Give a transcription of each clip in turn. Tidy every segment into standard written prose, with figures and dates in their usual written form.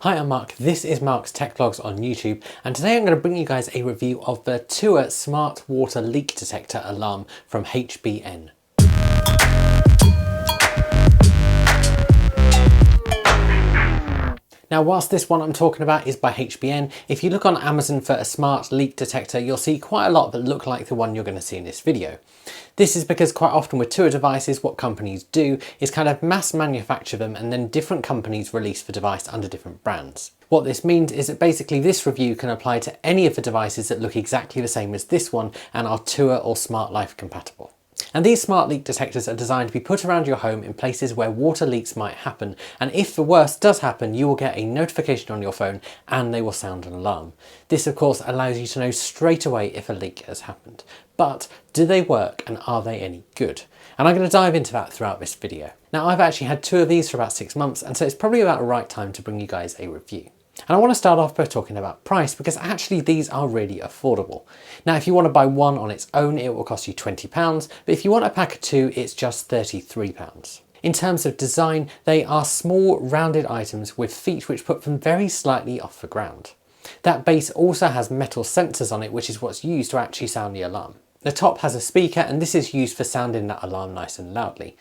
Hi, I'm Mark. This is Mark's Tech Vlogs on YouTube, and today I'm going to bring you guys a review of the TUYA Smart Water Leak Detector Alarm from HBN. Now, whilst this one I'm talking about is by HBN, if you look on Amazon for a smart leak detector, you'll see quite a lot that look like the one you're going to see in this video. This is because quite often with TUYA devices, what companies do is kind of mass manufacture them and then different companies release the device under different brands. What this means is that basically this review can apply to any of the devices that look exactly the same as this one and are TUYA or Smart Life compatible. And these smart leak detectors are designed to be put around your home in places where water leaks might happen, and if the worst does happen, you will get a notification on your phone and they will sound an alarm. This of course allows you to know straight away if a leak has happened. But do they work and are they any good? And I'm going to dive into that throughout this video. Now, I've actually had two of these for about 6 months, and so it's probably about the right time to bring you guys a review. And I want to start off by talking about price, because actually these are really affordable. Now, if you want to buy one on its own, it will cost you £20, but if you want a pack of two, it's just £33. In terms of design, they are small rounded items with feet which put them very slightly off the ground. That base also has metal sensors on it, which is what's used to actually sound the alarm. The top has a speaker, and this is used for sounding that alarm nice and loudly.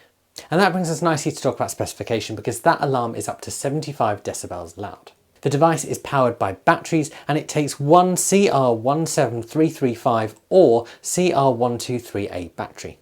And that brings us nicely to talk about specification, because that alarm is up to 75 decibels loud. The device is powered by batteries, and it takes one CR17335 or CR123A battery.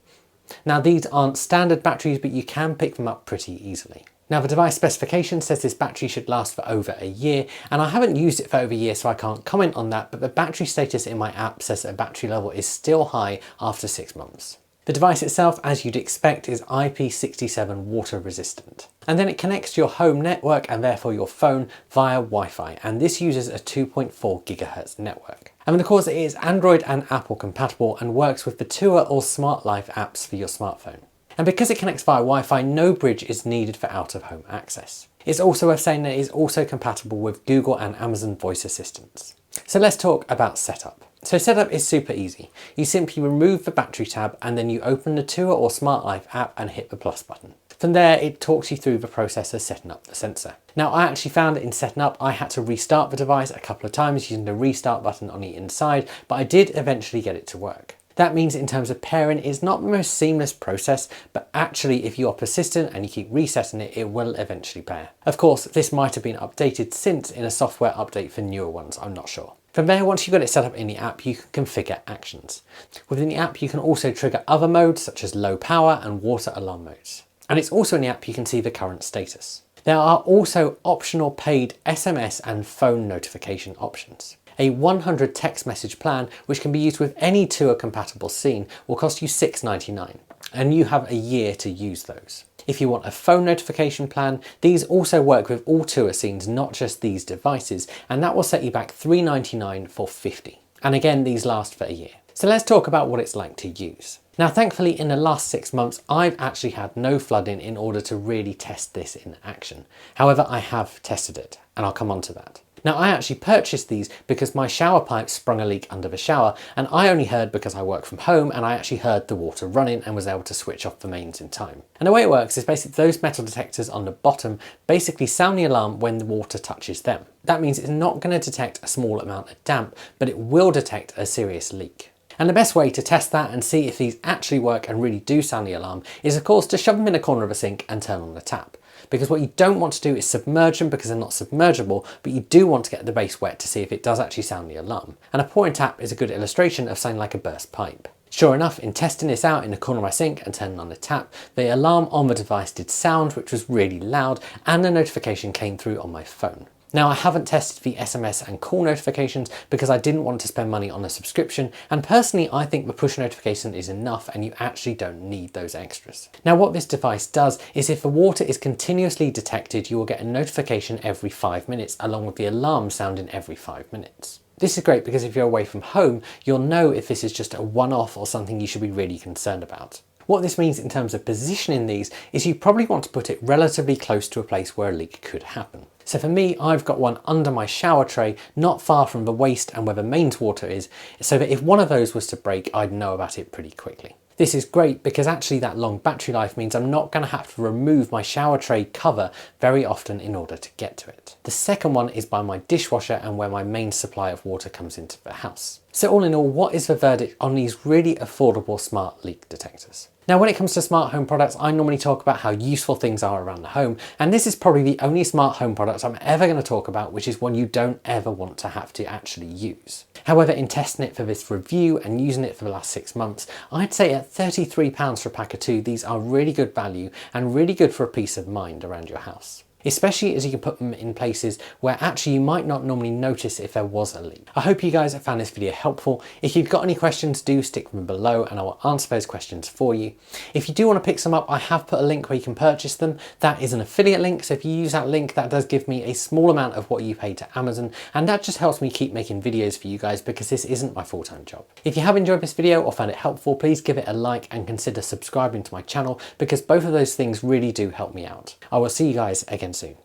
Now, these aren't standard batteries, but you can pick them up pretty easily. Now, the device specification says this battery should last for over a year, and I haven't used it for over a year, so I can't comment on that, but the battery status in my app says that the battery level is still high after 6 months. The device itself, as you'd expect, is IP67 water resistant. And then it connects to your home network and therefore your phone via Wi-Fi, and this uses a 2.4 GHz network. And of course it is Android and Apple compatible and works with the TUYA or Smart Life apps for your smartphone. And because it connects via Wi-Fi, no bridge is needed for out-of-home access. It's also worth saying that it is also compatible with Google and Amazon voice assistants. So let's talk about setup. So setup is super easy. You simply remove the battery tab and then you open the TUYA or Smart Life app and hit the plus button. From there, it talks you through the process of setting up the sensor. Now, I actually found that in setting up, I had to restart the device a couple of times using the restart button on the inside, but I did eventually get it to work. That means in terms of pairing, it's not the most seamless process, but actually if you are persistent and you keep resetting it, it will eventually pair. Of course, this might have been updated since in a software update for newer ones, I'm not sure. From there, once you've got it set up in the app, you can configure actions. Within the app, you can also trigger other modes such as low power and water alarm modes. And it's also in the app you can see the current status. There are also optional paid SMS and phone notification options. A 100 text message plan, which can be used with any TUYA compatible scene, will cost you $6.99, and you have a year to use those. If you want a phone notification plan, these also work with all TUYA scenes, not just these devices, and that will set you back $3.99 for 50. And again, these last for a year. So let's talk about what it's like to use. Now, thankfully, in the last 6 months, I've actually had no flooding in order to really test this in action. However, I have tested it, and I'll come on to that. Now, I actually purchased these because my shower pipe sprung a leak under the shower, and I only heard because I work from home, and I actually heard the water running and was able to switch off the mains in time. And the way it works is basically those metal detectors on the bottom basically sound the alarm when the water touches them. That means it's not going to detect a small amount of damp, but it will detect a serious leak. And the best way to test that and see if these actually work and really do sound the alarm is, of course, to shove them in a corner of a sink and turn on the tap. Because what you don't want to do is submerge them because they're not submergible, but you do want to get the base wet to see if it does actually sound the alarm. And a pouring tap is a good illustration of sounding like a burst pipe. Sure enough, in testing this out in the corner of my sink and turning on the tap, the alarm on the device did sound, which was really loud, and the notification came through on my phone. Now, I haven't tested the SMS and call notifications because I didn't want to spend money on a subscription, and personally I think the push notification is enough and you actually don't need those extras. Now, what this device does is if the water is continuously detected, you will get a notification every 5 minutes along with the alarm sounding every 5 minutes. This is great because if you're away from home, you'll know if this is just a one-off or something you should be really concerned about. What this means in terms of positioning these is you probably want to put it relatively close to a place where a leak could happen. So for me, I've got one under my shower tray, not far from the waste and where the mains water is, so that if one of those was to break, I'd know about it pretty quickly. This is great because actually that long battery life means I'm not going to have to remove my shower tray cover very often in order to get to it. The second one is by my dishwasher and where my main supply of water comes into the house. So all in all, what is the verdict on these really affordable smart leak detectors? Now, when it comes to smart home products, I normally talk about how useful things are around the home, and this is probably the only smart home product I'm ever going to talk about, which is one you don't ever want to have to actually use. However, in testing it for this review and using it for the last 6 months, I'd say at £33 for a pack of 2, these are really good value and really good for a peace of mind around your house. Especially as you can put them in places where actually you might not normally notice if there was a leak. I hope you guys have found this video helpful. If you've got any questions, do stick them below and I will answer those questions for you. If you do want to pick some up, I have put a link where you can purchase them. That is an affiliate link, so if you use that link, that does give me a small amount of what you pay to Amazon, and that just helps me keep making videos for you guys because this isn't my full-time job. If you have enjoyed this video or found it helpful, please give it a like and consider subscribing to my channel because both of those things really do help me out. I will see you guys again soon.